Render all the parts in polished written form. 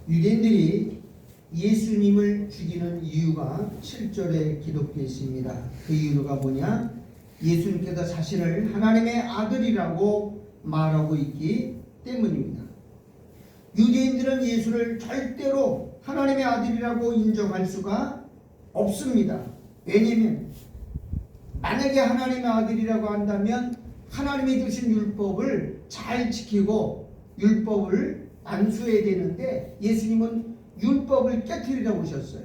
유대인들이 예수님을 죽이는 이유가 7절에 기록되어 있습니다. 그 이유가 뭐냐? 예수님께서 자신을 하나님의 아들이라고 말하고 있기 때문입니다. 유대인들은 예수를 절대로 하나님의 아들이라고 인정할 수가 없습니다. 왜냐하면 만약에 하나님의 아들이라고 한다면 하나님이 주신 율법을 잘 지키고 율법을 안수해야 되는데 예수님은 율법을 깨트리러 오셨어요.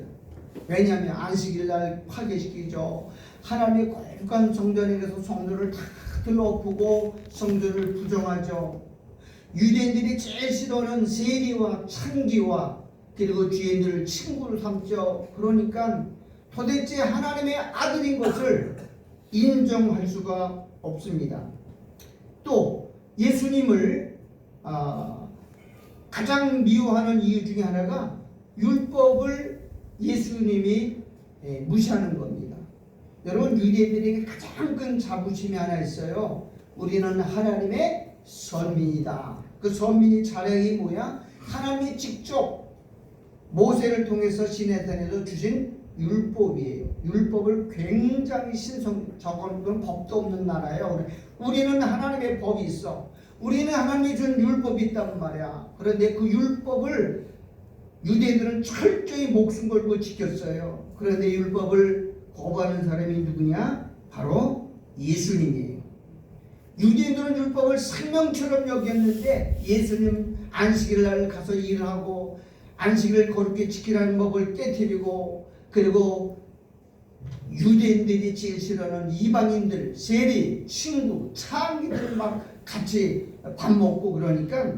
왜냐하면 안식일날 파괴시키죠. 하나님의 거룩한 성전에 가서 성전을 다 들러엎고 성전을 부정하죠. 유대인들이 제일 싫어하는 세리와 창기와 그리고 죄인들을 친구로 삼죠. 그러니까 도대체 하나님의 아들인 것을 인정할 수가 없습니다. 또 예수님을 가장 미워하는 이유 중에 하나가 율법을 예수님이 무시하는 겁니다. 여러분, 유대인들에게 가장 큰 자부심이 하나 있어요. 우리는 하나님의 선민이다. 그 선민이 자랑이 뭐야? 하나님이 직접 모세를 통해서 시내산에서 주신 율법이에요. 율법을 굉장히 저건 법도 없는 나라예요. 우리는 하나님의 법이 있어. 우리는 하나님이 준 율법이 있단 말이야. 그런데 그 율법을 유대인들은 철저히 목숨 걸고 지켰어요. 그런데 율법을 거부하는 사람이 누구냐? 바로 예수님이에요. 유대인들은 율법을 생명처럼 여겼는데 예수님 안식일 날 가서 일하고 안식을 거룩히 지키라는 법을 깨트리고, 그리고 유대인들이 제일 싫어하는 이방인들, 세리, 친구, 창기들 막 같이 밥 먹고 그러니까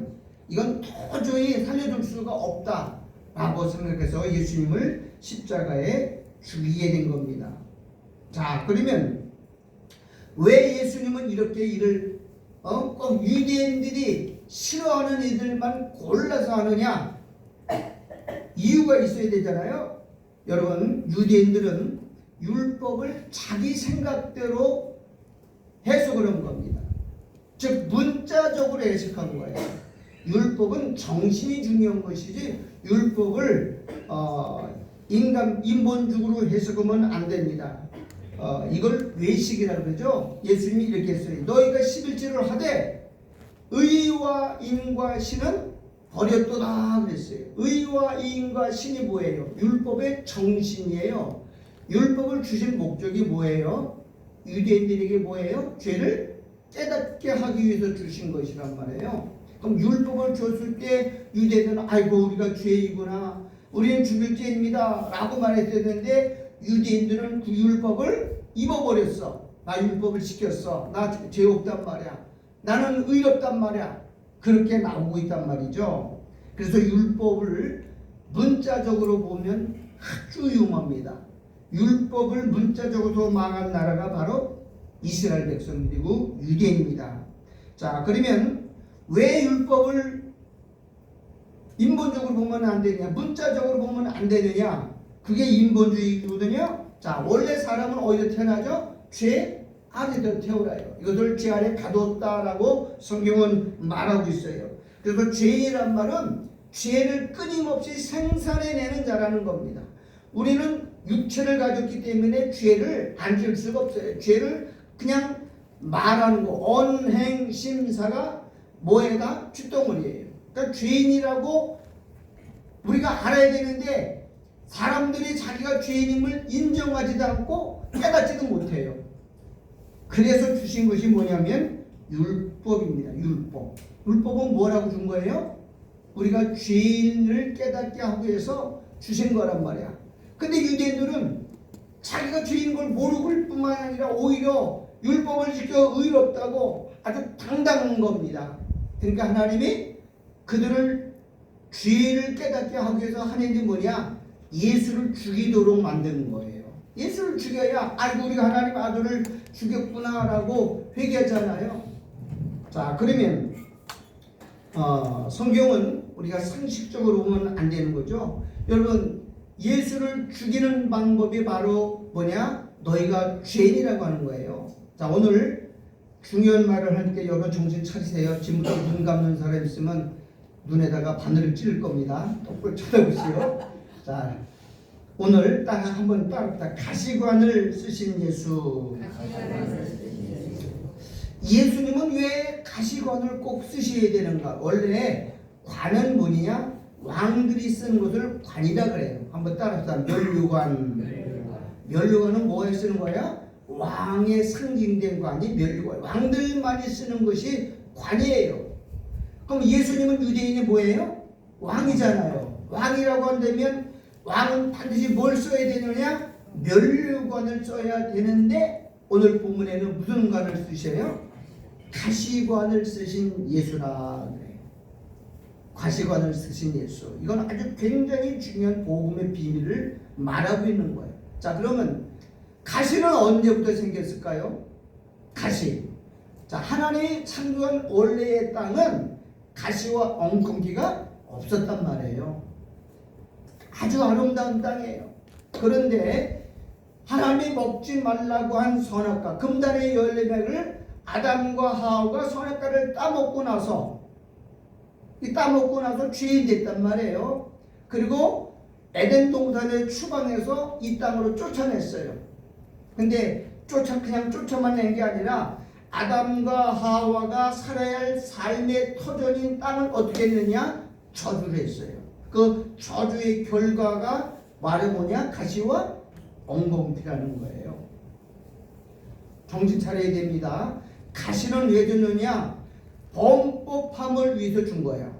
이건 도저히 살려줄 수가 없다라고 생각해서 예수님을 십자가에 죽이게 된 겁니다. 자, 그러면 왜 예수님은 이렇게 일을 꼭 유대인들이 싫어하는 이들만 골라서 하느냐? 이유가 있어야 되잖아요. 여러분, 유대인들은 율법을 자기 생각대로 해석을 한 겁니다. 즉 문자적으로 해석한 거예요. 율법은 정신이 중요한 것이지 율법을 인본적으로 해석하면 안 됩니다. 이걸 외식이라고 그러죠. 예수님이 이렇게 했어요. 너희가 11조를 하되 의와 인과 신은 버렸도다 그랬어요. 의와 인과 신이 뭐예요? 율법의 정신이에요. 율법을 주신 목적이 뭐예요? 유대인들에게 뭐예요? 죄를 깨닫게 하기 위해서 주신 것이란 말이에요. 그럼 율법을 줬을 때 유대인들은 아이고 우리가 죄이구나, 우리는 죽을 죄입니다 라고 말했었는데 유대인들은 그 율법을 입어버렸어. 나 율법을 지켰어. 나 죄 없단 말이야. 나는 의롭단 말이야. 그렇게 나오고 있단 말이죠. 그래서 율법을 문자적으로 보면 아주 위험합니다. 율법을 문자적으로 망한 나라가 바로 이스라엘 백성들이고 유대인입니다. 자, 그러면 왜 율법을 인본적으로 보면 안 되느냐, 문자적으로 보면 안 되느냐? 그게 인본주의거든요. 자, 원래 사람은 어디서 태어나죠? 죄 아래로 태어나요. 이것을 죄 아래 가뒀다라고 성경은 말하고 있어요. 그래서 죄란 말은 죄를 끊임없이 생산해내는 자라는 겁니다. 우리는 육체를 가졌기 때문에 죄를 안 지을 수가 없어요. 죄를 그냥 말하는 거, 언행심사가 뭐에다? 쇳덩어리예요. 그러니까 죄인이라고 우리가 알아야 되는데 사람들이 자기가 죄인임을 인정하지도 않고 깨닫지도 못해요. 그래서 주신 것이 뭐냐면 율법입니다. 율법. 율법은 뭐라고 준 거예요? 우리가 죄인을 깨닫게 하기 위해서 주신 거란 말이야. 근데 유대인들은 자기가 죄인 걸 모르고 뿐만 아니라 오히려 율법을 지켜 의롭다고 아주 당당한 겁니다. 그러니까 하나님이 그들을 죄를 깨닫게 하기 위해서 하는 게 뭐냐? 예수를 죽이도록 만드는 거예요. 예수를 죽여야 아이고 우리가 하나님 아들을 죽였구나라고 회개하잖아요. 자, 그러면 성경은 우리가 상식적으로 보면 안 되는 거죠. 여러분, 예수를 죽이는 방법이 바로 뭐냐? 너희가 죄인이라고 하는 거예요. 자, 오늘 중요한 말을 할 때 여러분 정신 차리세요. 지금부터 눈 감는 사람 있으면 눈에다가 바늘을 찌를 겁니다. 똑바로 쳐다보시오. 자, 오늘 딱 한번 따라 가시관을 쓰신 예수. 예수님은 왜 가시관을 꼭 쓰셔야 되는가? 원래 관은 뭐냐? 왕들이 쓰는 것을 관이라 그래요. 한번 따라서 면류관. 면류관은 뭐에 쓰는 거야? 왕의 상징된 관이 면류관. 왕들만이 쓰는 것이 관이에요. 그럼 예수님은 유대인이 뭐예요? 왕이잖아요. 왕이라고 한다면 왕은 반드시 뭘 써야 되느냐? 면류관을 써야 되는데 오늘 본문에는 무슨 관을 쓰셔요? 가시관을 쓰신 예수라 그래요. 가시관을 쓰신 예수. 이건 아주 굉장히 중요한 복음의 비밀을 말하고 있는 거예요. 자, 그러면 가시는 언제부터 생겼을까요? 가시. 자, 하나님이 창조한 원래의 땅은 가시와 엉겅퀴가 없었단 말이에요. 아주 아름다운 땅이에요. 그런데 하나님이 먹지 말라고 한 선악과 금단의 14개를 아담과 하와가 선악과를 따먹고 나서 죄인이 됐단 말이에요. 그리고 에덴 동산의 추방해서 이 땅으로 쫓아냈어요. 근데 그냥 쫓아만 낸 게 아니라 아담과 하와가 살아야 할 삶의 터전인 땅을 어떻게 했느냐? 저주를 했어요. 그 저주의 결과가 말은 뭐냐? 가시와 엉겅퀴라는 거예요. 정신 차려야 됩니다. 가시는 왜 줬느냐? 범법함을 위해서 준 거예요.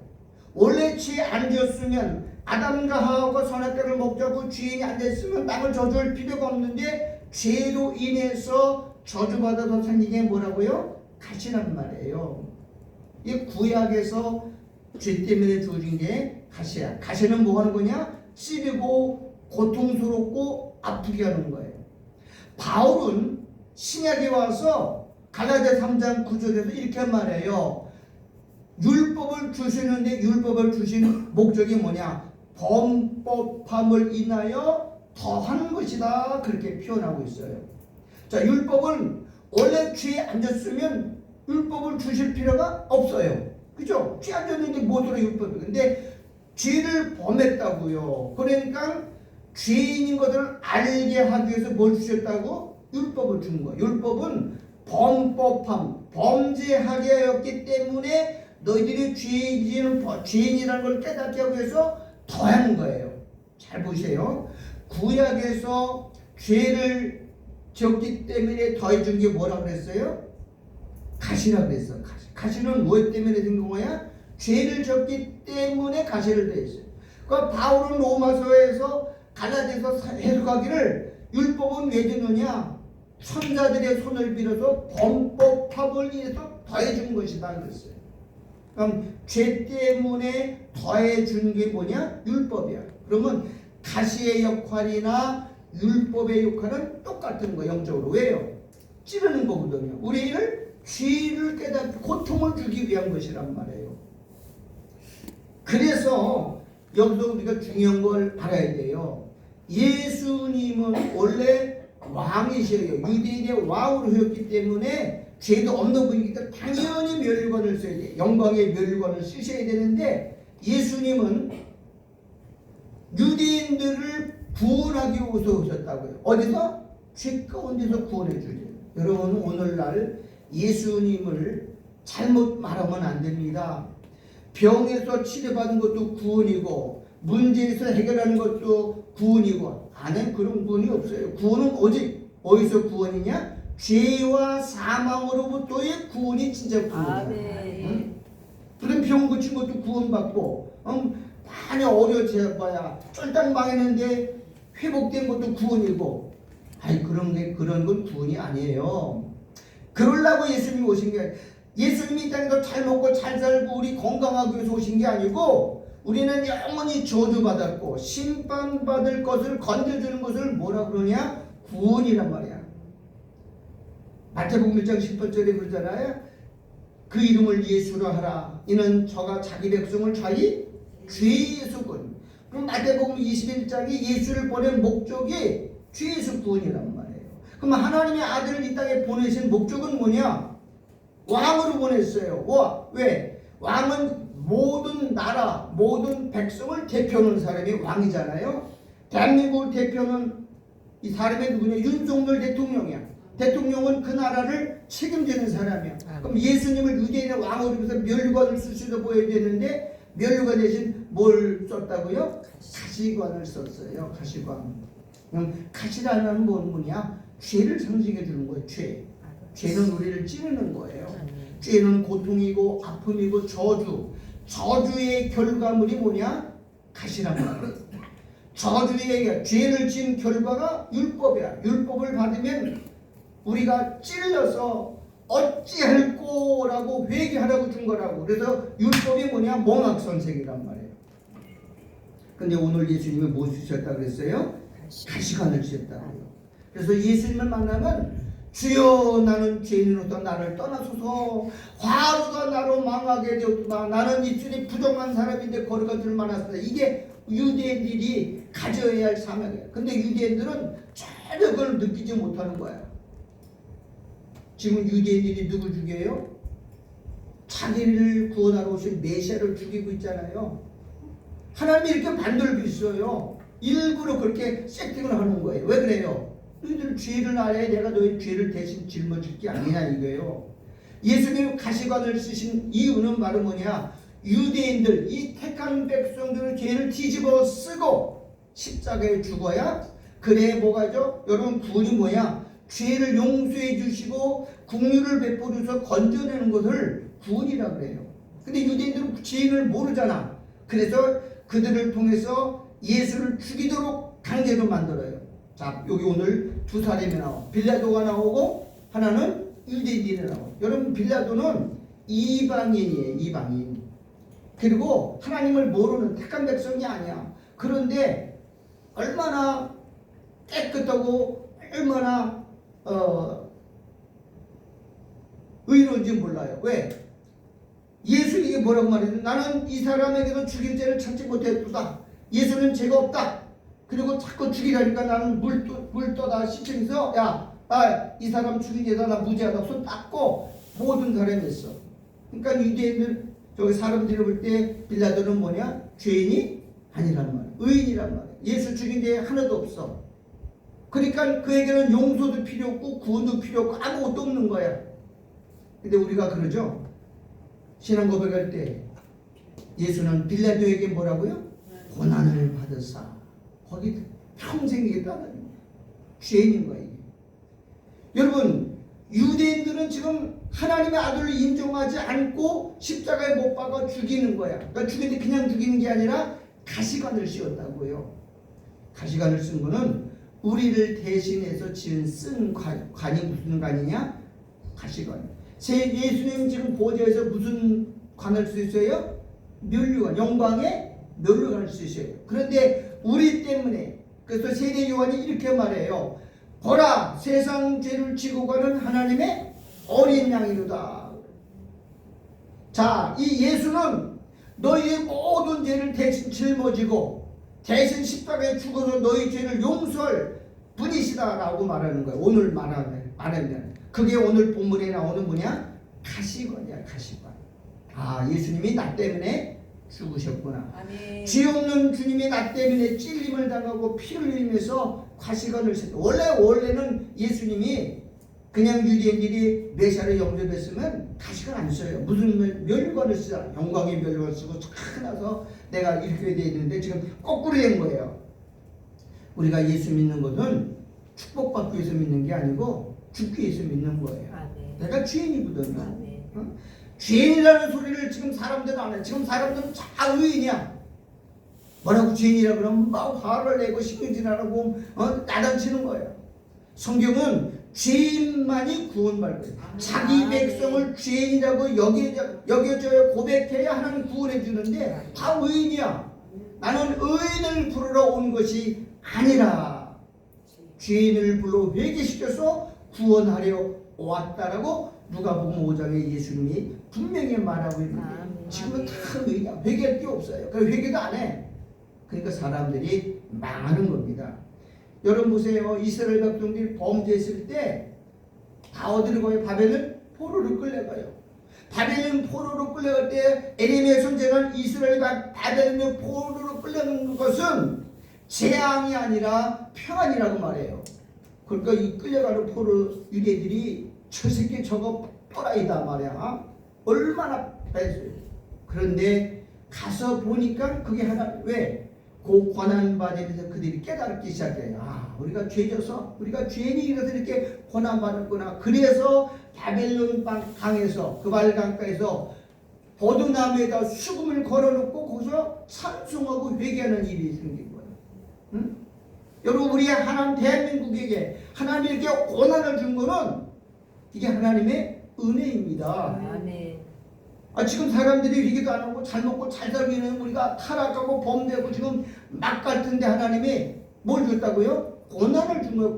원래 죄 안 지었으면 아담과 하와가 선악과를 먹자고 죄인이 안 됐으면 땅을 저주할 필요가 없는데 죄로 인해서 저주받아서 생긴 게 뭐라고요? 가시란 말이에요. 이 구약에서 죄 때문에 주어진 게 가시야. 가시는 뭐 하는 거냐? 찌르고 고통스럽고 아프게 하는 거예요. 바울은 신약에 와서 갈라디아 3장 9절에서 이렇게 말해요. 율법을 주시는데 율법을 주신 목적이 뭐냐? 범법함을 인하여 더하는 것이다. 그렇게 표현하고 있어요. 자, 율법은 원래 죄에 안 졌으면 율법을 주실 필요가 없어요. 그죠? 죄 안 졌는데 뭐더러 율법이. 근데 죄를 범했다고요. 그러니까 죄인인 것을 알게 하기 위해서 뭘 주셨다고? 율법을 준 거예요. 율법은 범법함, 범죄하게 하였기 때문에 너희들이 죄인이라는 걸 깨닫게 하기 위해서 더하는 거예요. 잘 보세요. 구약에서 죄를 지었기 때문에 더해준 게 뭐라고 그랬어요? 가시라고 그랬어. 가시는 무엇 때문에 생긴 거야? 죄를 졌기 때문에 가시를 더했어요. 그러니까 바울은 로마서에서 갈라디아서 해석하기를 율법은 왜 주느냐? 천사들의 손을 빌어서 범법함을 위해서 더해준 것이다 그랬어요. 그럼 죄 때문에 더해준 게 뭐냐? 율법이야. 그러면 가시의 역할이나 율법의 역할은 똑같은 거예요. 영적으로. 왜요? 찌르는 거거든요. 우리를 죄를 깨닫고 고통을 주기 위한 것이란 말이에요. 그래서 여기서 우리가 중요한 걸 알아야 돼요. 예수님은 원래 왕이셔요. 유대인의 왕으로 하였기 때문에 죄도 없는 분이기 때문에 당연히 면류관을 써야 돼요. 영광의 면류관을 쓰셔야 되는데 예수님은 유대인들을 구원하기 위해서 오셨다고요. 어디서? 죄 가운데서 구원해 주죠. 여러분 오늘날 예수님을 잘못 말하면 안 됩니다. 병에서 치료받은 것도 구원이고 문제에서 해결하는 것도 구원이고 안에 그런 구원이 없어요. 구원은 오직 어디서 구원이냐? 죄와 사망으로부터의 구원이 진짜 구원이야. 응? 그런 병 고친 것도 구원받고 많이 어려워봐야 쫄딱 망했는데 회복된 것도 구원이고 그런 건 구원이 아니에요. 그러려고 예수님이 오신 게 예수님이 이 땅에서 잘 먹고 잘 살고 우리 건강하기 위해서 오신 게 아니고 우리는 영원히 저주받았고 심판받을 것을 건져주는 것을 뭐라 그러냐? 구원이란 말이야. 마태복음 1장 10절에 그러잖아요. 그 이름을 예수로 하라. 이는 저가 자기 백성을 자기 죄에서 구원. 그럼 마태복음 21장이 예수를 보낸 목적이 죄에서 구원이란 말이에요. 그럼 하나님의 아들을 이 땅에 보내신 목적은 뭐냐? 왕으로 보냈어요. 왜? 왕은 모든 나라, 모든 백성을 대표하는 사람이 왕이잖아요. 대한민국을 대표하는 이 사람이 누구냐? 윤석열 대통령이야. 대통령은 그 나라를 책임지는 사람이야. 그럼 예수님을 유대인의 왕으로 해서 면류관을 쓸 수도 보여야 되는데 면류관 대신 뭘 썼다고요? 가시관을 썼어요. 가시관. 그럼 가시라는 건 뭐냐? 죄를 상징해 주는 거예요. 죄. 죄는 우리를 찌르는 거예요. 죄는 고통이고 아픔이고 저주. 저주의 결과물이 뭐냐? 가시란 말이에요. 저주의 죄를 지은 결과가 율법이야. 율법을 받으면 우리가 찔러서 어찌할꼬라고 회개하라고 준 거라고. 그래서 율법이 뭐냐? 몽학선생이란 말이에요. 근데 오늘 예수님이 뭐 주셨다 그랬어요? 가시관을 주셨다고요. 그래서 예수님을 만나면 주여 나는 죄인으로서 나를 떠나소서 화로가 나로 망하게 되었구나. 나는 입술이 부정한 사람인데 거리가 들 많았습니다. 이게 유대인들이 가져야 할 사명이에요. 근데 유대인들은 전혀 그걸 느끼지 못하는 거예요. 지금 유대인들이 누굴 죽여요? 자기를 구원하러 오신 메시아를 죽이고 있잖아요. 하나님이 이렇게 반대를 비춰요. 일부러 그렇게 세팅을 하는 거예요. 왜 그래요? 너희들 죄를 알아야 내가 너희 죄를 대신 짊어질 게 아니냐 이거예요. 예수님 가시관을 쓰신 이유는 바로 뭐냐? 유대인들, 이 택한 백성들의 죄를 뒤집어 쓰고 십자가에 죽어야 그래 뭐가죠? 여러분 구원이 뭐야? 죄를 용서해 주시고 긍휼을 베풀어서 건져내는 것을 구원이라고 그래요. 근데 유대인들은 죄인을 모르잖아. 그래서 그들을 통해서 예수를 죽이도록 강제로 만들어요. 자, 여기 오늘 두 사람이 나와. 빌라도가 나오고 하나는 유대인이 나와. 여러분 빌라도는 이방인이에요. 이방인. 그리고 하나님을 모르는 택한 백성이 아니야. 그런데 얼마나 깨끗하고 얼마나 의로운지 몰라요. 왜? 예수에게 뭐라고 말했는데 나는 이 사람에게도 죽일 죄를 찾지 못했다. 예수는 죄가 없다. 그리고 자꾸 죽이라니까 나는 물 떠다 시청에서 이 사람 죽인 죄다 나 무죄하다 손 닦고 모든 사람이 했어. 그러니까 유대인들 저기 사람들이 볼 때 빌라도는 뭐냐? 죄인이 아니란 말이야. 의인이란 말이야. 예수 죽인 죄 하나도 없어. 그러니까 그에게는 용서도 필요 없고 구원도 필요 없고 아무것도 없는 거야. 근데 우리가 그러죠. 신앙 고백할 때 예수는 빌라도에게 뭐라고요? 고난을 받으사 거기 평생 있다는 죄인인 거예요. 여러분 유대인들은 지금 하나님의 아들을 인정하지 않고 십자가에 못 박아 죽이는 거야. 그러니까 죽이는데 그냥 죽이는 게 아니라 가시관을 씌웠다고요. 가시관을 쓴 거는 우리를 대신해서 쓴 관이 무슨 관이냐? 가시관. 예수님 지금 보좌에서 무슨 관을 쓰셨어요? 면류관, 영광의 면류관을 쓰셨어요. 그런데 우리 때문에 그래서 세례 요한이 이렇게 말해요. 보라 세상 죄를 지고 가는 하나님의 어린 양이로다. 자, 이 예수는 너희의 모든 죄를 대신 짊어지고 대신 십자가에 죽어서 너희 죄를 용서할 분이시다라고 말하는 거예요. 오늘 말하면 그게 오늘 본문에 나오는 뭐냐? 가시관이야. 가시관. 아, 예수님이 나 때문에 죽으셨구나. 아멘. 죄 없는 주님이 나 때문에 찔림을 당하고 피를 흘리면서 가시관을 썼다. 원래는 예수님이 그냥 유대인들이 메시아를 영접했으면 가시관 안 써요. 무슨 면류관을 쓰잖아. 영광의 면류관을 쓰고 착 나서 내가 이렇게 돼야 되는데 지금 거꾸로 된 거예요. 우리가 예수 믿는 것은 축복받기 위해서 믿는 게 아니고 죽기 위해서 믿는 거예요. 내가 죄인이거든요. 죄인이라는 소리를 지금 사람들은 안 해. 지금 사람들은 다 의인이야. 뭐라고 죄인이라 그러면 막 화를 내고 시큰질하고 나단치는 거예요. 성경은 죄인만이 구원받을 거예요. 자기 백성을 죄인이라고 여겨져야 고백해야 하나님 구원해 주는데 다 의인이야. 나는 의인을 부르러 온 것이 아니라 죄인을 불러 회개시켜서 구원하려 왔다라고 누가복음 5장에 예수님이 분명히 말하고 있는데 지금은 다 의인이야. 회개할 게 없어요. 그래서 회개도 안 해. 그러니까 사람들이 망하는 겁니다. 여러분 보세요. 이스라엘 백성들이 범죄했을 때 다 어디로 가요? 바벨을 포로로 끌려가요. 바벨론 포로로 끌려갈 때 에레미야 선지자는 이스라엘과 바벨론 포로로 끌려간 것은 재앙이 아니라 평안이라고 말해요. 그러니까 이 끌려가는 포로 유대들이 저 새끼 저거 또라이다 말이야. 얼마나 뺐어요. 그런데 가서 보니까 그게 하나 왜? 그 고난받으면서 그들이 깨닫기 시작해요. 아, 우리가 죄져서 우리가 죄인이라서 이렇게 고난받았구나. 그래서 바벨론 강에서 그발강가에서 버드나무에다 수금을 걸어놓고 거기서 찬송하고 회개하는 일이 생긴 거예요. 응? 여러분, 우리 하나님 대한민국에게 하나님이 이렇게 고난을 준 거는 이게 하나님의 은혜입니다. 아멘. 지금 사람들이 회개도 안 하고 잘 먹고 잘 살기는 우리가 타락하고 범죄하고 지금 막 같은데 하나님이 뭘 줬다고요? 고난을 준 거예요.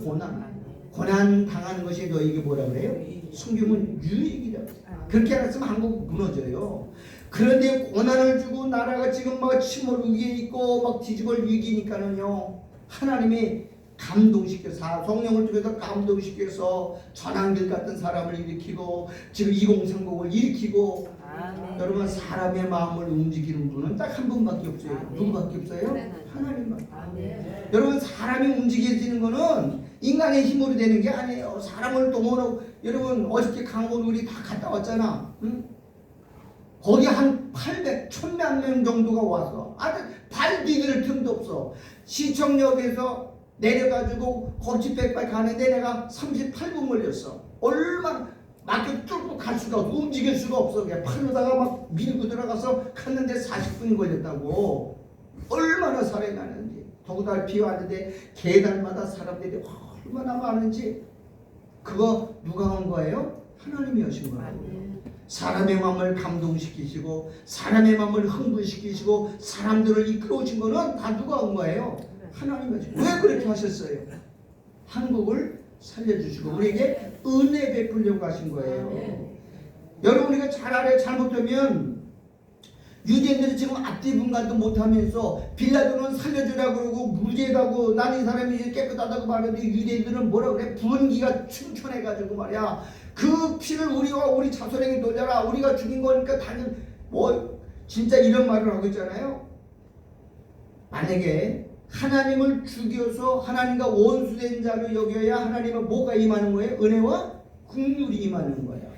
고난 당하는 것이 너에게 뭐라 그래요? 성경은 유익이다. 그렇게 안 했으면 한국 무너져요. 그런데 고난을 주고 나라가 지금 막 침몰 위기에 있고 막 뒤집을 위기니까는요, 하나님이 감동시켜서 성령을 통해서 감동시켜서 전환길 같은 사람을 일으키고 지금 2030을 일으키고. 아멘. 여러분, 사람의 마음을 움직이는 분은 딱 한 분밖에 없어요. 아멘. 누구밖에 없어요? 네. 하나님밖에. 아멘. 여러분, 사람이 움직여지는 거는 인간의 힘으로 되는 게 아니에요. 사람을 동원하고. 여러분, 어저께 강원 우리 다 갔다 왔잖아. 응? 거기 한 800, 1000몇 명 정도가 와서 아주 발 디딜 틈도 없어. 시청역에서 내려가지고 거치백발 가는데 내가 38분 걸렸어. 얼마나 막혀 뚫고 갈 수가 없어. 움직일 수가 없어. 그냥 팔로다가 막 밀고 들어가서 갔는데 40분이 걸렸다고. 얼마나 살이 나는지. 더구나 비 왔는데 계단마다 사람들이 얼마나 많은지. 그거 누가 한 거예요? 하나님이 하신 거예요. 사람의 마음을 감동시키시고 사람의 마음을 흥분시키시고 사람들을 이끌어오신 거는 다 누가 한 거예요? 하나님이 하신 거예요. 왜 그렇게 하셨어요? 한국을 살려주시고 우리에게 은혜 베풀려고 하신 거예요. 여러분, 우리가 잘 알아요. 잘못하면 유대인들이 지금 앞뒤 분간도 못하면서 빌라도는 살려주라고 그러고 무죄다고 나는 이 사람이 깨끗하다고 말하는데 유대인들은 뭐라 그래? 분기가 충천해가지고 말이야. 그 피를 우리와 우리 자손에게 돌려라. 우리가 죽인 거니까 당연 뭐 진짜 이런 말을 하고 있잖아요. 만약에 하나님을 죽여서 하나님과 원수된 자로 여겨야 하나님은 뭐가 임하는 거예요? 은혜와 긍휼이 임하는 거예요.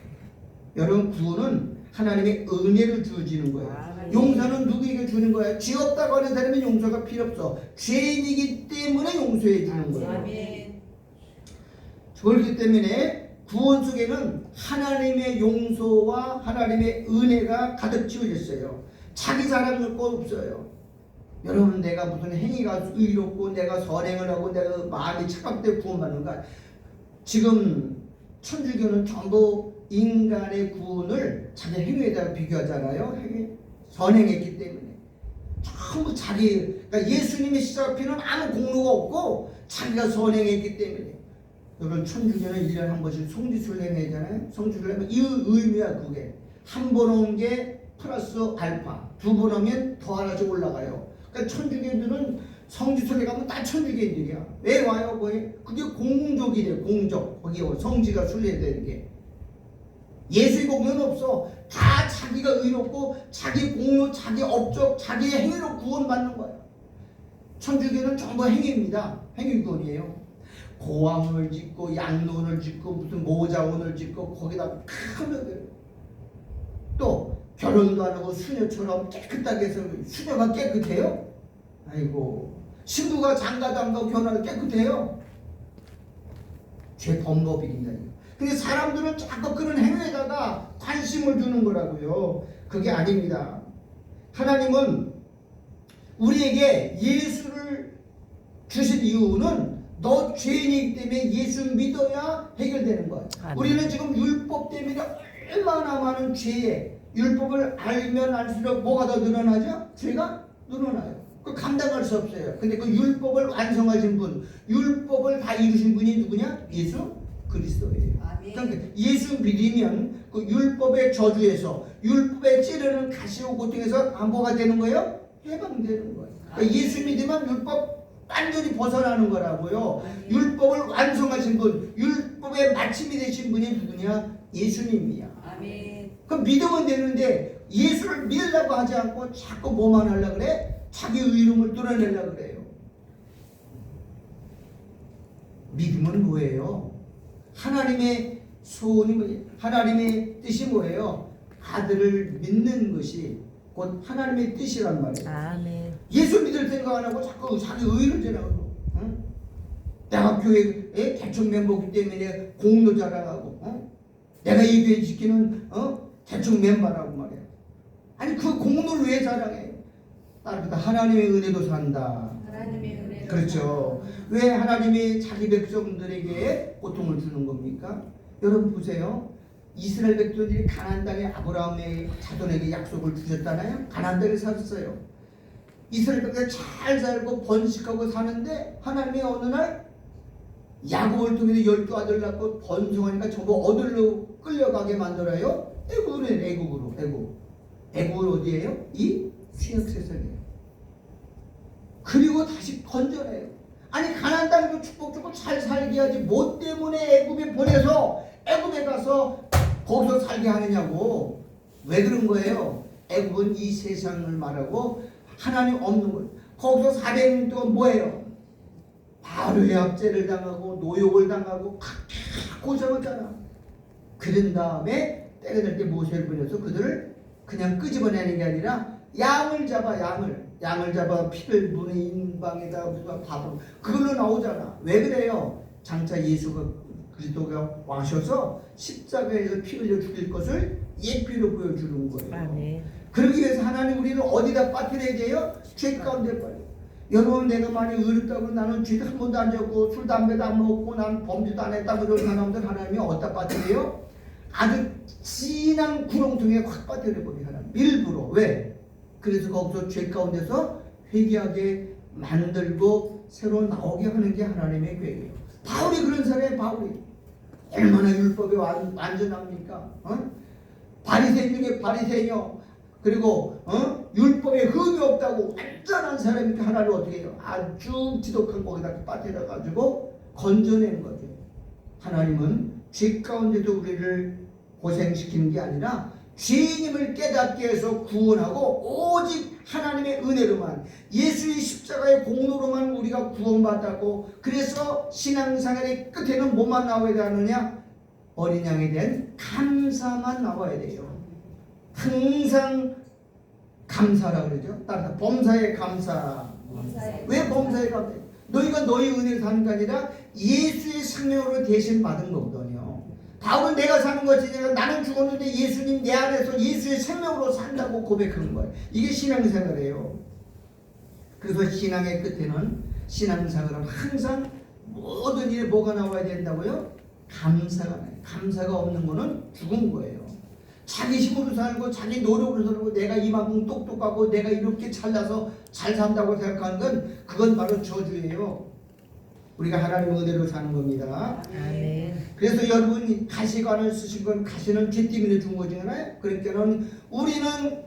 여러분, 구원은 하나님의 은혜를 주어지는 거예요. 용서는 누구에게 주는 거예요? 죄 없다고 하는 사람은 용서가 필요 없어. 죄인이기 때문에 용서해 주는 거예요. 그렇기 때문에 구원 속에는 하나님의 용서와 하나님의 은혜가 가득 지어졌어요. 자기 자랑할 거 없어요. 여러분, 내가 무슨 행위가 의롭고 내가 선행을 하고 내가 마음이 차갑게 구원받는가? 지금 천주교는 전부 인간의 구원을 자기 행위에다가 비교하잖아요. 선행했기 때문에 전부 자기, 그러니까 예수님의 십자가피는 아무 공로가 없고 자기가 선행했기 때문에. 여러분, 천주교는 1년에 한 번씩 성지순례 하잖아요. 성지순례 하면 이 의미야. 그게 한 번 온 게 플러스 알파, 두 번 오면 더 하나씩 올라가요. 그러니까 천주교들은 성지순례 가면 다 천주교인들이야. 왜 와요? 그게 공적이래. 공적. 거기 성지가 순례되는 게. 예수의 공로는 없어. 다 자기가 의롭고 자기 공로, 자기 업적, 자기의 행위로 구원받는 거야. 천주교는 전부 행위입니다. 행위구원이에요. 고왕을 짓고 양론을 짓고 무슨 모자원을 짓고 거기다 큰 또 결혼도 안 하고 수녀처럼 깨끗하게 해서 수녀가 깨끗해요? 아이고, 신부가 장가도 안 가고 결혼하고 깨끗해요? 죄 범법입니다. 근데 사람들은 자꾸 그런 행위에다가 관심을 두는 거라고요. 그게 아닙니다. 하나님은 우리에게 예수를 주신 이유는 너 죄인이기 때문에 예수 믿어야 해결되는 거야. 우리는 지금 율법 때문에 얼마나 많은 죄에, 율법을 알면 알수록 뭐가 더 늘어나죠? 죄가 늘어나요. 그 감당할 수 없어요. 근데 그 율법을 완성하신 분, 율법을 다 이루신 분이 누구냐? 예수 그리스도예요. 그러니까 예수 믿으면 그 율법의 저주에서, 율법에 찌르는 가시와 고통에서 뭐가 되는 거예요? 해방되는 거예요. 그러니까 예수 믿으면 율법 완전히 벗어나는 거라고요. 율법을 완성하신 분, 율법의 마침이 되신 분이 누구냐? 예수님이야. 아멘. 그럼 믿으면 되는데 예수를 믿으려고 하지 않고 자꾸 뭐만 하려고 그래? 자기 의로움을 뚫어내려고 그래요. 믿음은 뭐예요? 하나님의 소원이 뭐예요? 하나님의 뜻이 뭐예요? 아들을 믿는 것이 곧 하나님의 뜻이란 말이에요. 아멘. 예수 믿을 생각 안 하고 자꾸 자기 의를 전하고, 응? 내가 교회에 대충 멤버기 때문에 공로 자랑하고, 응? 내가 이 교회 지키는 대충 멤버라고 말이야. 아니 그 공로를 왜 자랑해? 따르다 하나님의 은혜로 산다. 하나님의 은혜로 그렇죠. 왜 하나님이 자기 백성들에게 고통을 주는 겁니까? 여러분 보세요. 이스라엘 백성들이 가나안 땅에 아브라함의 자손에게 약속을 주셨잖아요. 가나안 땅에 살았어요. 이스라엘 백성들 잘 살고 번식하고 사는데 하나님이 어느 날 야곱을 통해서 12아들 낳고 번성하니까 전부 어디로 끌려가게 만들어요? 애굽으로. 애굽은 어디예요? 이 신약 세상이에요. 그리고 다시 건져내요. 아니 가나안 땅도 축복 주고 잘 살게 하지 뭐 때문에 애굽에 보내서 애굽에 가서 거기서 살게 하느냐고. 왜 그런 거예요? 애굽은 이 세상을 말하고 하나님 없는 거예요. 거기서 400년 동안 뭐예요? 바로의 압제를 당하고 노역을 당하고 고생하잖아. 그런 다음에 때가 될 때 모세를 보내서 그들을 그냥 끄집어내는 게 아니라 양을 잡아 피를 눈에 인방에다 밥으로 그걸로 나오잖아. 왜 그래요? 장차 예수가 그리스도가 와셔서 십자가에서 피 흘려 죽일 것을 예피로 보여주는 거예요. 아멘. 그러기 위해서 하나님 우리를 어디다 빠뜨려야 돼요? 죄 가운데 빠뜨려. 여러분 내가 많이 의롭다고 나는 죄도 한 번도 안 졌고 술 담배도 안 먹고 난 범죄도 안 했다고 그런 사람들 하나님이 어디다 빠뜨려요? 아주 진한 구렁텅이에 확 빠뜨려버려요. 하나님 일부러. 왜? 그래서 거기서 죄 가운데서 회개하게 만들고 새로 나오게 하는 게 하나님의 계획이에요. 바울이 그런 사람이에요. 바울이 얼마나 율법에 완전합니까? 바리새인 중에 바리새인이요. 그리고 율법에 흠이 없다고 완전한 사람이니까 하나를 어떻게 해요? 아주 지독한 거기다 빠뜨려 가지고 건져내는 거죠. 하나님은 죄 가운데도 우리를 고생시키는 게 아니라 죄인임을 깨닫게 해서 구원하고 오직 하나님의 은혜로만 예수의 십자가의 공로로만 우리가 구원받았고, 그래서 신앙생활의 끝에는 뭐만 나와야 하느냐? 어린 양에 대한 감사만 나와야 돼요. 항상 감사라 그러죠. 따라서 범사에 감사. 왜 범사에 감사? 너희가 너희 은혜를 사는 게 아니라 예수의 생명으로 대신 받은 거거든요. 바울은 내가 사는 것이 아니라 나는 죽었는데 예수님 내 안에서 예수의 생명으로 산다고 고백하는 거예요. 이게 신앙생활이에요. 그래서 신앙의 끝에는 신앙생활은 항상 모든 일에 뭐가 나와야 된다고요? 감사가 나요. 감사가 없는 거는 죽은 거예요. 자기 힘으로 살고 자기 노력으로 살고 내가 이만큼 똑똑하고 내가 이렇게 잘나서 잘 산다고 생각하는 건 그건 바로 저주예요. 우리가 하나님의 은혜로 사는 겁니다. 아멘. 그래서 여러분이 가시관을 쓰신 건 가시는 죄 때문에 준 거잖아요. 그러니까는 우리는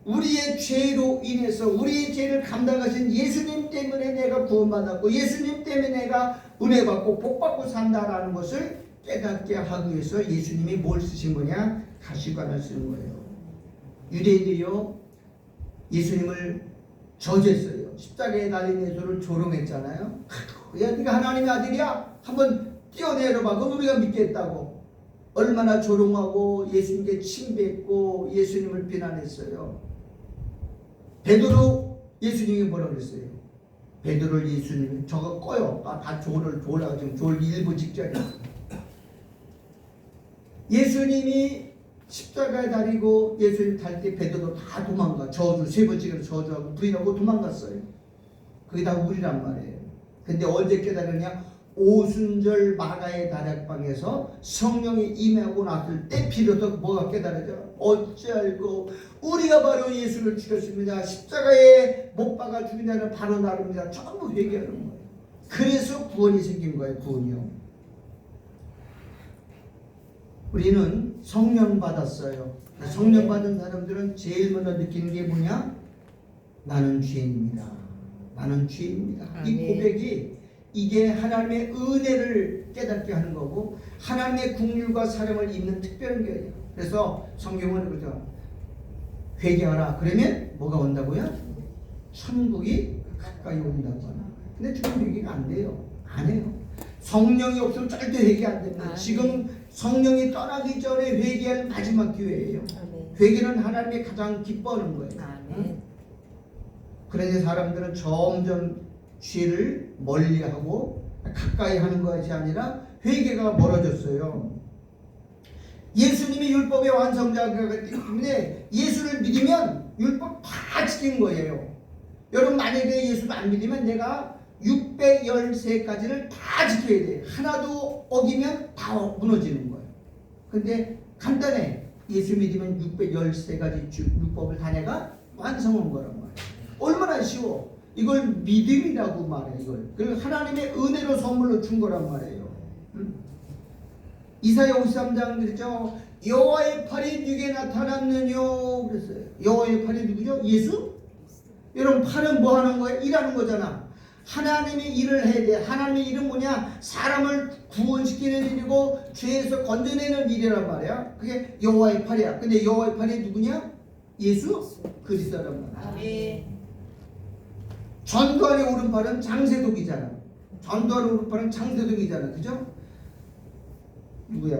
우리의 죄로 인해서 우리의 죄를 감당하신 예수님 때문에 내가 구원받았고 예수님 때문에 내가 은혜 받고 복 받고 산다라는 것을 깨닫게 하기 위해서 예수님이 뭘 쓰신 거냐? 가시관을 쓰는 거예요. 유대인들이요 예수님을 저주했어요. 십자가에 달린 예수를 조롱했잖아요. 야 네가 하나님의 아들이야? 한번 뛰어내려봐. 그럼 우리가 믿겠다고. 얼마나 조롱하고 예수님께 침뱉고 예수님을 비난했어요. 베드로 예수님이 뭐라 그랬어요? 베드로를 예수님이 저거 꺼요. 다 졸라가지고 졸 일부 직전이야. 예수님이 십자가에 달리고 예수님 달 때 베드로 다 도망가. 저주 세 번째로 저주하고 부인하고 도망갔어요. 그게 다 우리란 말이에요. 근데 언제 깨달으냐? 오순절 마가의 다락방에서 성령이 임하고 났을 때 비로소 뭐가 깨달아져? 어찌 알고 우리가 바로 예수를 죽였습니다. 십자가에 못 박아 죽인 자는 바로 나릅니다. 전부 회개하는 거예요. 그래서 구원이 생긴 거예요. 구원이요. 우리는 성령 받았어요. 성령 받은 사람들은 제일 먼저 느끼는 게 뭐냐? 나는 죄인입니다. 나는 죄인입니다. 이 고백이 이게 하나님의 은혜를 깨닫게 하는 거고 하나님의 긍휼과 사랑을 입는 특별한 거예요. 그래서 성경은 그렇죠. 회개하라. 그러면 뭐가 온다고요? 천국이 가까이 온다고 하는. 근데 지금 회개가 안 돼요. 안 해요. 성령이 없으면 절대 회개 안 됩니다. 지금 성령이 떠나기 전에 회개할 마지막 기회예요. 회개는 하나님이 가장 기뻐하는 거예요. 응? 그런데 사람들은 점점 죄를 멀리하고 가까이 하는 것이 아니라 회개가 멀어졌어요. 예수님이 율법의 완성자이기 때문에 예수를 믿으면 율법 다 지킨 거예요. 여러분 만약에 예수를 안 믿으면 내가 613가지를 다 지켜야 돼. 하나도 어기면 다 무너지는 거예요. 근데 간단해. 예수 믿으면 613가지 율법을 다 내가 완성한 거란 말이에요. 얼마나 쉬워. 이걸 믿음이라고 말해. 이걸 하나님의 은혜로 선물로 준 거란 말이에요. 이사야 53장 그랬죠. 여호와의 팔이 누구에게 나타났느뇨 그랬어요. 여호와의 팔이 누구죠? 예수? 여러분 팔은 뭐 하는 거예요? 일하는 거잖아. 하나님의 일을 해야 돼. 하나님의 일은 뭐냐? 사람을 구원시키는 일이고 죄에서 건져내는 일이란 말이야. 그게 여호와의 팔이야. 근데 여호와의 팔이 누구냐? 예수 그리스도란 말이야. 전두환의 오른팔은 장세독이잖아. 전두환의 오른팔은 장세독이잖아. 그죠? 누구야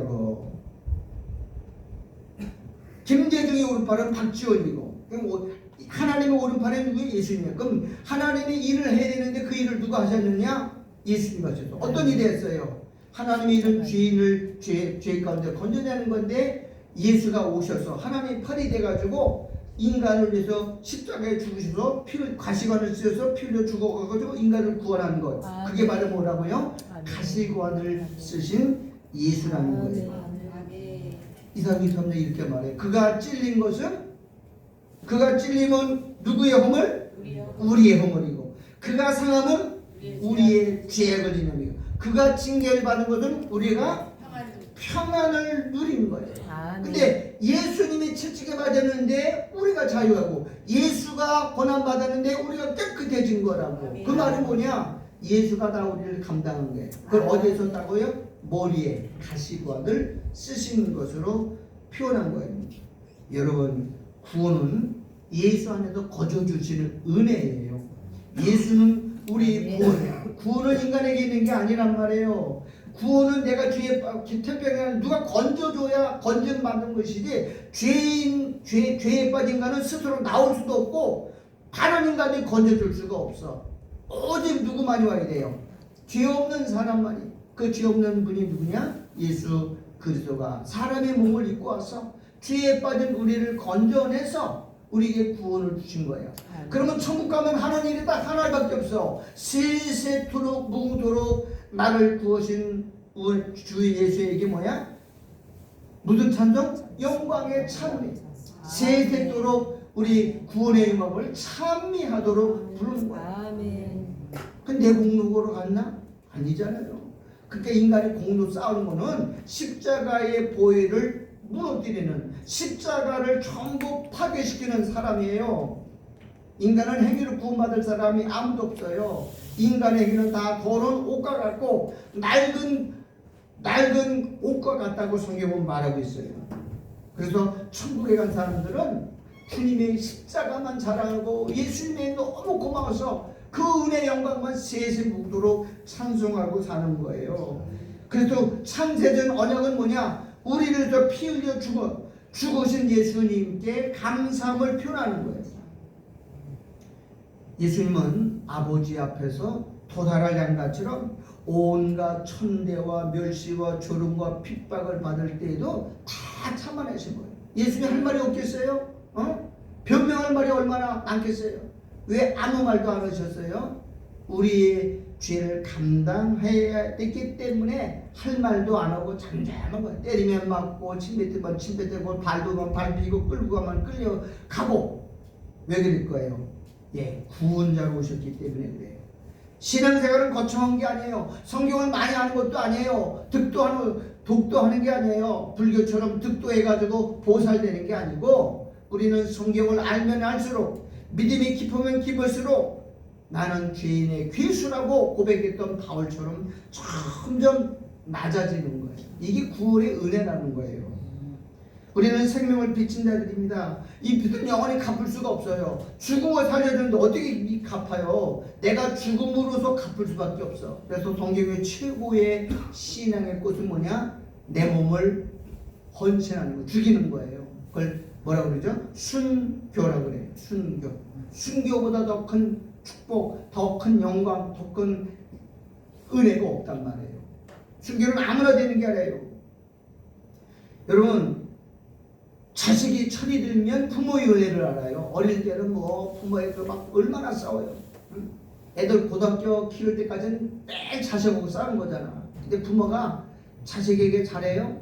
김대중의 오른팔은 박지원이고, 그럼 하나님의 오른팔에 누구예요? 예수님이에요. 그럼 하나님의 일을 해야 되는데 그 일을 누가 하셨느냐? 예수님 하셨어. 어떤 일을 했어요? 하나님의 일은 죄인을 죄 가운데 건져내는 건데 예수가 오셔서 하나님의 팔이 돼가지고 인간을 위해서 십자가에 죽으셔서 가시관을 쓰셔서 피 흘려 죽어가지고 인간을 구원하는 것. 그게 바로 뭐라고요? 가시관을 쓰신 예수라는 거예요. 이사야 3장 이렇게 말해. 그가 찔린 것은, 그가 찔림은 누구의 허물? 우리의 허물이고, 그가 상함은 우리의 죄에 걸린 혐이고, 그가 징계를 받은 것은 우리가 평안을 누린 거예요. 근데 예수님이 채찍에 맞았는데 우리가 자유하고, 예수가 고난 받았는데 우리가 깨끗해진 거라고. 그 말은 뭐냐? 예수가 다 우리를 감당한 거예요. 그걸 어디에 썼다고요? 머리에 가시관을 쓰시는 것으로 표현한 거예요. 여러분, 구원은 예수 안에서 거저 주시는 은혜예요. 예수는 우리 구원이에요. 구원은 인간에게 있는 게 아니란 말이에요. 구원은 내가 죄에 태평양 누가 건져줘야 건져받는 것이지, 죄에 빠진 자는 스스로 나올 수도 없고 다른 인간이 건져줄 수가 없어. 오직 누구만이 와야 돼요? 죄 없는 사람만이. 그 죄 없는 분이 누구냐? 예수 그리스도가 사람의 몸을 입고 와서 죄에 빠진 우리를 건져내서 우리에게 구원을 주신 거예요. 그러면 천국 가면 하는 일이 딱 하나밖에 없어. 세세토록 무도록 나를 구하신 주 예수에게 뭐야? 무슨 찬송? 영광의 찬미. 세세토록 우리 구원의 영광을 찬미하도록 부르는 거야. 근데 내 공로로 갔나? 아니잖아요. 그러니까 인간이 공로 쌓는 거는 십자가의 보혈을 무너뜨리는, 십자가를 전부 파괴시키는 사람이에요. 인간은 행위로 구원받을 사람이 아무도 없어요. 인간의 행위는 다 더러운 옷과 같고 낡은 옷과 같다고 성경은 말하고 있어요. 그래서 천국에 간 사람들은 주님의 십자가만 자랑하고 예수님의 너무 고마워서 그 은혜의 영광만 세세무도록 찬송하고 사는 거예요. 그래서 창세전 언약은 뭐냐? 우리를 저 피 흘려 죽으신 예수님께 감사함을 표현하는 거예요. 예수님은 아버지 앞에서 도달할 양같이럼 온갖 천대와 멸시와 조롱과 핍박을 받을 때에도 다 참아내신 거예요. 예수님 할 말이 없겠어요? 변명할 말이 얼마나 많겠어요? 왜 아무 말도 안 하셨어요? 우리의 죄를 감당해야 됐기 때문에 할 말도 안 하고 잠잠한 거예요. 때리면 맞고 침 뱉으면 침 뱉고 밟으면 밟히고 끌고 가면 끌려가고. 왜 그럴 거예요? 예, 구원자로 오셨기 때문에 그래요. 신앙생활은 거창한 게 아니에요. 성경을 많이 하는 것도 아니에요. 독도 하는 게 아니에요. 불교처럼 득도해가지고 보살되는 게 아니고, 우리는 성경을 알면 알수록, 믿음이 깊으면 깊을수록 나는 죄인의 괴수라고 고백했던 바울처럼 점점 낮아지는 거예요. 이게 구원의 은혜라는 거예요. 우리는 생명을 비친 자들입니다. 이 빚은 영원히 갚을 수가 없어요. 죽음을 살려주는데 어떻게 갚아요? 내가 죽음으로서 갚을 수밖에 없어. 그래서 성경의 최고의 신앙의 꽃은 뭐냐? 내 몸을 헌신하는 거, 죽이는 거예요. 그걸 뭐라고 그러죠? 순교라고 그래요. 순교. 순교보다 더 큰 축복, 더 큰 영광, 더 큰 은혜가 없단 말이에요. 순교는 아무나 되는 게 아니에요. 여러분, 자식이 철이 들면 부모의 은혜를 알아요. 어릴 때는 뭐 부모에게 막 얼마나 싸워요. 애들 고등학교 키울 때까지는 매일 자식하고 싸우는 거잖아. 근데 부모가 자식에게 잘해요?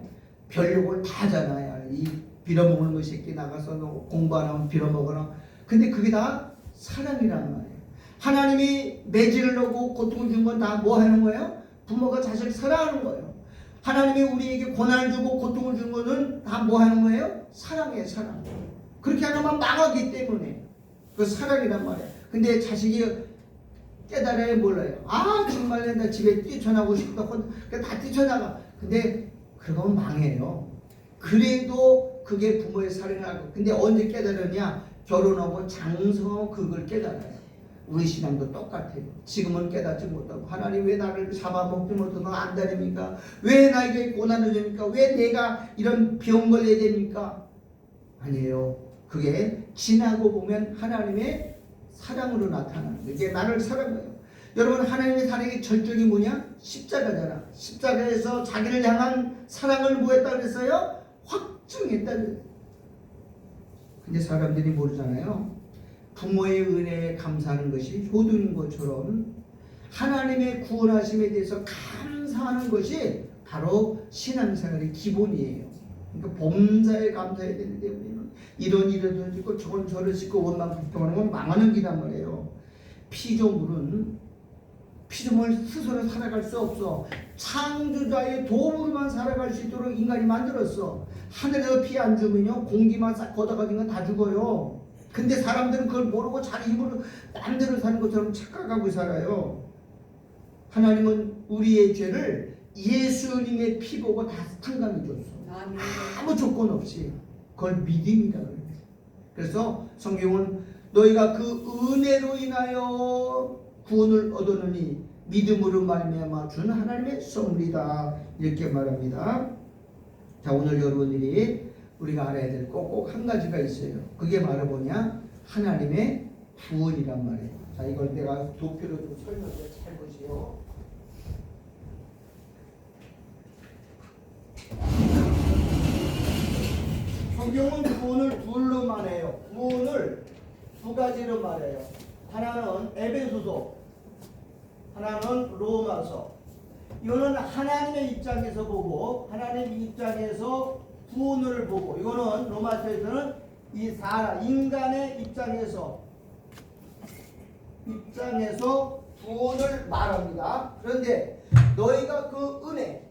별욕을 다 하잖아요. 이 빌어먹는 거 새끼 나가서 너 공부 안 하면 빌어먹어라. 근데 그게 다 사랑이란 말이에요. 하나님이 매질을 하고 고통을 준 건 다 뭐 하는 거예요? 부모가 자식을 사랑하는 거예요. 하나님이 우리에게 고난을 주고 고통을 준 것은 다 뭐 하는 거예요? 사랑이에요, 사랑. 그렇게 하면 망하기 때문에. 그 사랑이란 말이에요. 근데 자식이 깨달아야 몰라요. 아, 정말 나 집에 뛰쳐나가고 싶다. 다 뛰쳐나가. 근데 그건 망해요. 그래도 그게 부모의 사랑을 알고. 근데 언제 깨달으냐? 결혼하고 장성하고 그걸 깨달아요. 우리 신앙도 똑같아요. 지금은 깨닫지 못하고 하나님 왜 나를 잡아먹지 못하고 안 다닙니까? 왜 나에게 고난을 줍니까? 왜 내가 이런 병 걸려야 됩니까? 아니에요. 그게 지나고 보면 하나님의 사랑으로 나타나는 거예요. 이게 나를 사랑해요. 여러분, 하나님의 사랑의 절정이 뭐냐? 십자가잖아. 십자가에서 자기를 향한 사랑을 뭐 했다 그랬어요? 확증했다 그랬어요. 근데 사람들이 모르잖아요. 부모의 은혜에 감사하는 것이 효도인 것처럼 하나님의 구원하심에 대해서 감사하는 것이 바로 신앙생활의 기본이에요. 그러니까 범사에 감사해야 되는데 우리는 이런 일을 짓고 저건 저를 짓고 원망 불평하는 건 망하는 길이란 말이에요. 피조물은 피조물 스스로 살아갈 수 없어. 창조자의 도움으로만 살아갈 수 있도록 인간이 만들었어. 하늘에서 피 안 주면요 공기만 싹 걷어가진 건 다 죽어요. 근데 사람들은 그걸 모르고 자기 힘으로 남대로 사는 것처럼 착각하고 살아요. 하나님은 우리의 죄를 예수님의 피 보고 다 탕감해 줬어. 아무 조건 없이. 그걸 믿음이라 그래요. 그래서 성경은 너희가 그 은혜로 인하여 구원을 얻었느니 믿음으로 말미암아 준 하나님의 선물이다. 이렇게 말합니다. 자, 오늘 여러분들이 우리가 알아야 될 꼭 한 가지가 있어요. 그게 바로 뭐냐? 하나님의 구원이란 말이에요. 자, 이걸 내가 도표로 좀 설명을 잘 보시오. 성경은 구원을 둘로 말해요. 구원을 두 가지로 말해요. 하나는 에베소서, 하나는 로마서. 이거는 하나님의 입장에서 보고 하나님 입장에서 구원을 보고, 이거는 로마서에서는 이 사람 인간의 입장에서 구원을 말합니다. 그런데 너희가 그 은혜,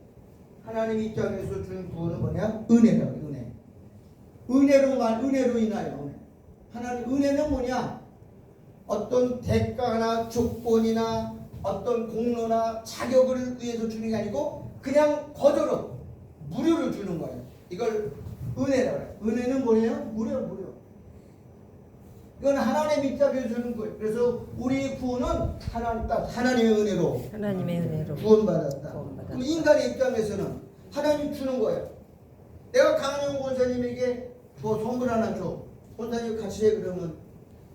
하나님 입장에서 준 구원은 뭐냐? 은혜다. 은혜로 인하여. 하나님 은혜는 뭐냐? 어떤 대가나 조건이나 어떤 공로나 자격을 위해서 주는 게 아니고 그냥 거저로 무료로 주는 거예요. 이걸 은혜라고 해요. 은혜는 뭐예요? 무료. 이건 하나님의 입장에서 주는 거예요. 그래서 우리의 구원은 하나님의 은혜로 구원받았다. 그럼 인간의 입장에서는 하나님 주는 거예요. 내가 강영호 권사님에게 선물 하나 줘. 권사님 같이 해. 그러면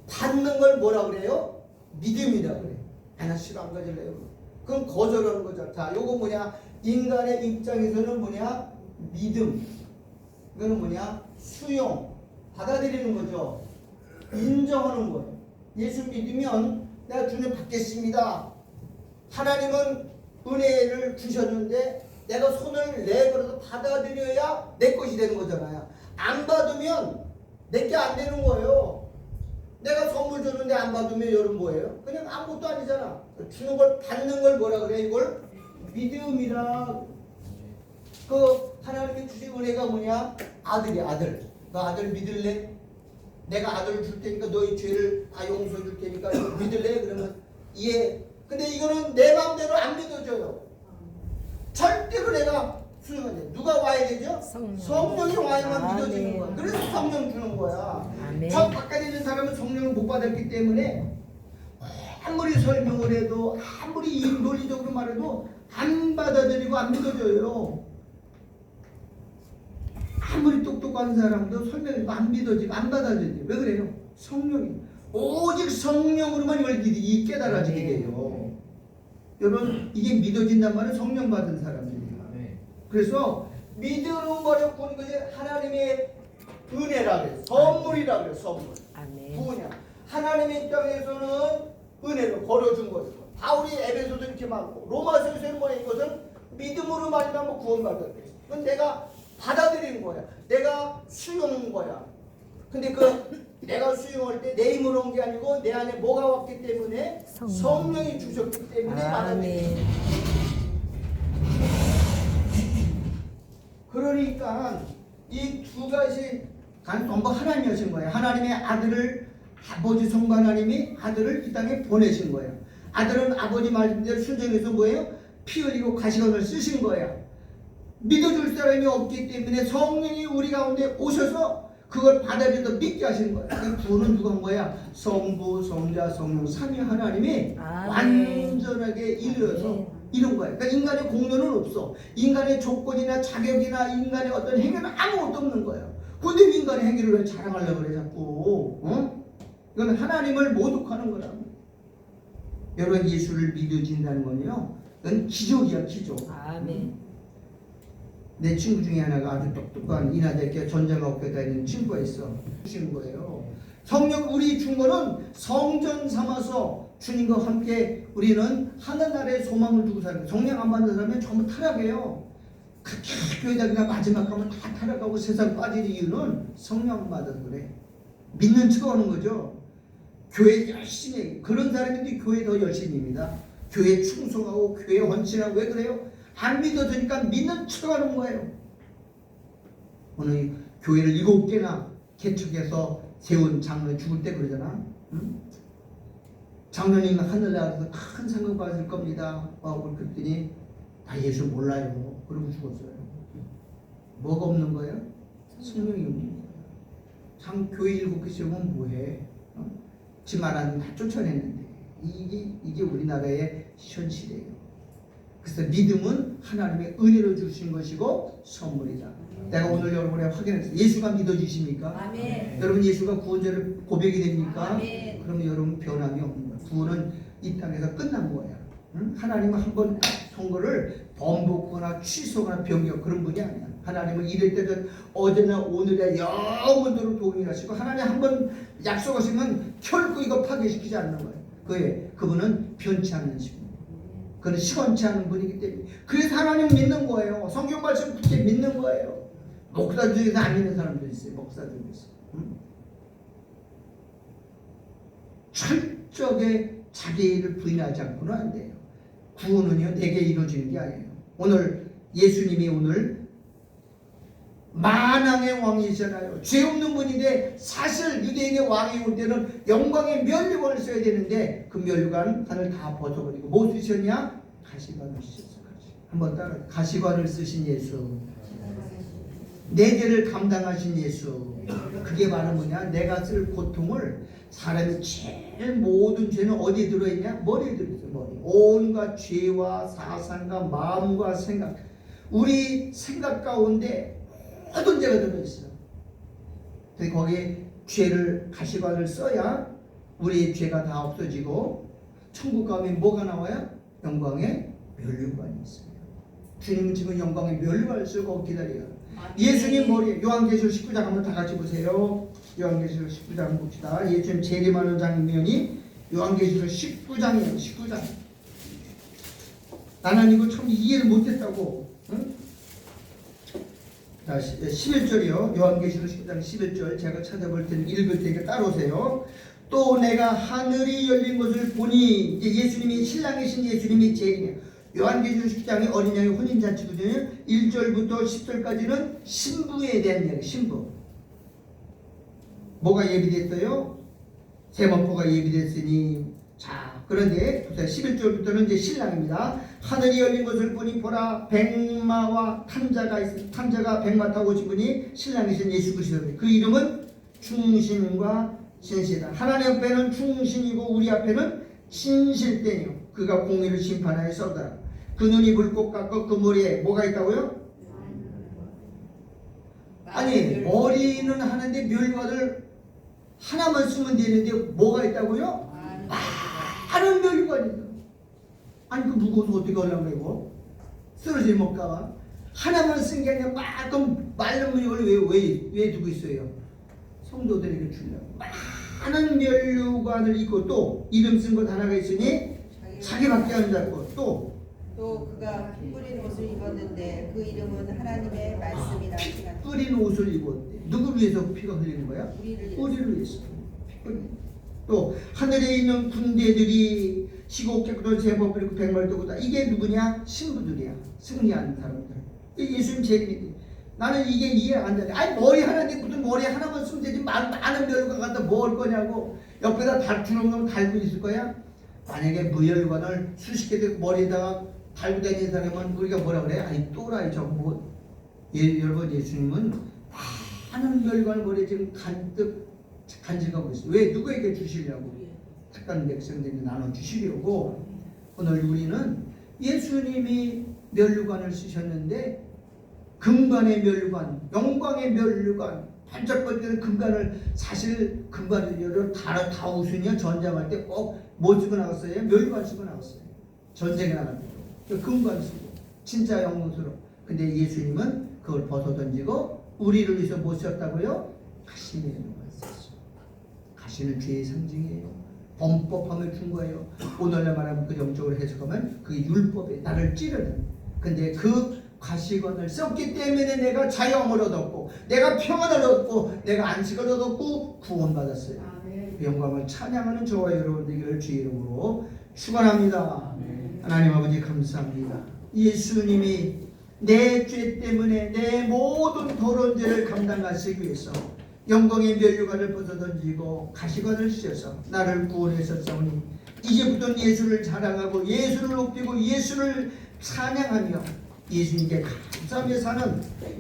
받는 걸 뭐라 그래요? 믿음이라고 그래요. 나 싫어 안 가질래요. 그럼 거절하는 거잖아. 자, 요거 뭐냐? 인간의 입장에서는 뭐냐? 믿음. 이거는 뭐냐? 수용. 받아들이는 거죠. 인정하는 거예요. 예수 믿으면 내가 주님 받겠습니다. 하나님은 은혜를 주셨는데 내가 손을 내걸어서 받아들여야 내 것이 되는 거잖아요. 안 받으면 내게 안 되는 거예요. 내가 선물 줬는데 안 받으면 여러분 뭐예요? 그냥 아무것도 아니잖아. 주는 걸 받는 걸 뭐라 그래? 이걸 믿음이라. 그 하나님이 주신 은혜가 뭐냐? 아들이야, 아들. 너 아들 믿을래? 내가 아들을 줄 테니까 너희 죄를 다 용서해 줄 테니까 믿을래? 그러면 예. 근데 이거는 내 마음대로 안 믿어져요. 절대로 내가 수용하죠. 누가 와야 되죠? 성령이 와야만 믿어지는 거야. 그래서 성령 주는 거야. 저 바깥에 있는 사람은 성령을 못 받았기 때문에 아무리 설명을 해도 아무리 논리적으로 말해도 안 받아들이고 안 믿어져요. 아무리 똑똑한 사람도 설명해도 안 믿어지고 안 받아들여요. 왜 그래요? 성령이 오직 성령으로만 이걸 깨달아지게 돼요. 여러분 이게 믿어진단 말은 성령 받은 사람들이에요. 그래서 믿음으로 버렸고 이것이 하나님의 은혜라 그래요. 선물이라 그래요. 선물. 누구냐? 하나님의 입장에서는 은혜로 버려준 거예요. 바울이 에베소도 이렇게 말하고 로마서에서는 뭐야? 이것은 믿음으로 말미암아 구원받았다. 그건 내가 받아들인 거야. 내가 수용한 거야. 근데 내가 수용할 때 내 힘으로 온 게 아니고 내 안에 뭐가 왔기 때문에 성령이 주셨기 때문에 받아들인 거야. 그러니까 이 두 가지 전부 하나님이 하신 거예요. 하나님의 아들을 아버지 성부 하나님이 아들을 이 땅에 보내신 거예요. 아들은 아버지 말씀대로 순종해서 뭐예요? 피 흘리고 가시관을 쓰신 거예요. 믿어줄 사람이 없기 때문에 성령이 우리 가운데 오셔서 그걸 받아들여서 믿게 하시는 거예요. 그 구원은 누가 한 거야? 성부, 성자, 성령 삼위 하나님이 완전하게 이루어서 이런 거예요. 그러니까 인간의 공로는 없어. 인간의 조건이나 자격이나 인간의 어떤 행위는 아무것도 없는 거예요. 근데 인간의 행위를 왜 자랑하려고 그래 자꾸? 이건 하나님을 모독하는 거라고. 여러분 예수를 믿어진다는 건요. 이건 기적이야 기적. 내 친구 중에 하나가 아주 똑똑한 인하대학교 전자과학교에 있는 친구가 있어. 주신 거예요. 성령 우리 준 거는 성전 삼아서 주님과 함께 우리는 하늘나라의 소망을 두고 사는 거예요. 성령 안 받는 사람은 전부 타락해요. 그렇게 교회다 그냥 마지막 가면 다 타락하고 세상 빠질 이유는 성령 안 받아서 그래. 믿는 척 하는 거죠. 교회 열심히 해. 그런 사람들이 교회 더 열심히입니다. 교회 충성하고 교회 헌신하고. 왜 그래요? 안 믿어주니까 믿는 척 하는 거예요. 오늘 교회를 7개나 개척해서 세운 장로는 죽을 때 그러잖아. 응? 장로님 하늘나라에서 큰 상급 받을 겁니다. 그랬더니 나 예수 몰라요. 그러고 죽었어요. 뭐가 없는 거예요? 성령이 없는 거예요. 교회 7개 세우면 뭐해? 지 말하는 다 쫓아냈는데 이게 우리나라의 현실이에요. 그래서 믿음은 하나님의 은혜로 주신 것이고 선물이다. 내가 오늘 여러분에 확인했어요. 예수가 믿어주십니까? 아멘. 여러분 예수가 구원자를 고백이 됩니까? 아멘. 그럼 여러분 변함이 없는 거야. 구원은 이 땅에서 끝난 거야. 응? 하나님은 한번 선거를 번복하거나 취소하거나 변경 그런 분이 아니야. 하나님은 이럴 때도 어제나 오늘에 영원토록 동일하시고 하나님 한번 약속하시면 결코 이거 파괴시키지 않는 거예요. 그분은 변치 않는 신. 그는 시원치 않은 분이기 때문에 그래서 하나님 믿는 거예요. 성경 말씀 그렇게 믿는 거예요. 목사 중에서 안 믿는 사람도 있어요. 목사 중에서 철저하게 자기를 부인하지 않고는 안 돼요. 구원은요 내게 이루어지는 게 아니에요. 오늘 예수님이 오늘 만왕의 왕이잖아요. 죄 없는 분인데 사실 유대인의 왕이 올 때는 영광의 면류관을 써야 되는데 그 면류관을 다 벗어버리고 뭐 쓰셨냐? 가시관을 쓰셨어요. 한번 따라 가시관을 쓰신 예수. 내 죄를 감당하신 예수. 그게 바로 뭐냐? 내가 쓸 고통을 사람이 제일 모든 죄는 어디에 들어있냐? 머리에 들어있어요. 머리. 온갖 죄와 사상과 마음과 생각. 우리 생각 가운데 모든 죄가 들어있어. 거기에 죄를 가시관을 써야 우리의 죄가 다 없어지고 천국 가면 뭐가 나와요? 영광의 면류관이 있어요. 주님은 지금 영광의 면류관을 쓰고 기다려요. 예수님 머리에 요한계시록 19장 한번 다 같이 보세요. 요한계시록 19장 한번 봅시다. 예수님 재림하는 장면이 요한계시록 19장이에요. 19장. 나는 이거 참 이해를 못했다고. 응? 자, 11절이요. 요한계시록 19장 11절 제가 찾아볼 때는 읽을 테니까 따라오세요. 또 내가 하늘이 열린 것을 보니 이제 예수님이 신랑이신 예수님이 재림이에요. 요한계시록 19장이 어린 양의 혼인잔치거든요. 1절부터 10절까지는 신부에 대한 이야기. 신부. 뭐가 예비됐어요? 세마포가 예비됐으니 자, 그런데 11절부터는 이제 신랑입니다. 하늘이 열린 것을 보니 보라 백마와 탐자가 백마 타고 오신 분이 신랑이신 예수 그리스도입니다. 그 이름은 충신과 신실이다. 하나님 앞에는 충신이고 우리 앞에는 신실되니요 그가 공의를 심판하여 쏟아라. 그 눈이 불꽃 같고 그 머리에 뭐가 있다고요? 아니 머리는 하는데 멸관을 하나만 쓰면 되는데 뭐가 있다고요? 많은 멸관이 있다. 아니 그 무거워서 어떻게 하려고 그러고 쓰러지면 못가 하나만 쓴 게 아니라 막 그럼 말른 물건을 왜 두고 있어요? 성도들에게 주려고 많은 면류관을 입고 또 이름 쓴 것 하나가 있으니 자기밖에 안 잡고 또 그가 뿌린 옷을 입었는데 그 이름은 하나님의 말씀이라. 뿌린 옷을 입었대. 누구를 위해서 피가 흘리는 거야? 우리를 위해서. 또 하늘에 있는 군대들이 시고 깨끗한 제법 그리고 백말도구다. 이게 누구냐? 신부들이야. 승리하는 사람들. 예수님 제일이 나는 이게 이해 안 되네. 아니 머리 하나인데 무슨 머리 하나만 쓰면 되지 많은 멸관 갖다 뭐 할 거냐고. 옆에다 주는 건 달고 있을 거야? 만약에 무혈관을 수십 개 들고 머리에다가 달고 다니는 사람은 우리가 뭐라 그래? 아니 또라이 저거 뭐. 여러분 예수님은 많은 멸관을 머리에 지금 간뜩 간직하고 있어요. 왜? 누구에게 주시려고? 택한 백성들이 나눠주시려고. 오늘 우리는 예수님이 멸류관을 쓰셨는데 금관의 멸류관, 영광의 멸류관, 반짝거리는 금관을 사실 금관을 다 우스냐 전쟁할 때 꼭 뭐 쓰고 나갔어요? 멸류관 쓰고 나갔어요. 전쟁에 나갈 때 금관 쓰고 진짜 영웅스러워. 근데 예수님은 그걸 벗어던지고 우리를 위해서 뭐 썼다고요? 가시의 멸류관 썼어요. 가시는 죄의 상징이에요. 범법함을 준 거예요. 오늘날 말하면 그 영적으로 해석하면 그게 율법에 나를 찌르는. 근데 그 가시관을 썼기 때문에 내가 자유함을 얻었고 내가 평안을 얻고 내가 안식을 얻었고 구원받았어요. 그 영광을 찬양하는 저와 여러분들에게 주의 이름으로 축원합니다. 하나님 아버지 감사합니다. 예수님이 내 죄 때문에 내 모든 더러운 죄를 감당하시기 위해서 영광의 멸류관을 벗어던지고 가시관을 쓰셔서 나를 구원하셨사오니 이제부터는 예수를 자랑하고 예수를 높이고 예수를 찬양하며 예수님께 감사하며 사는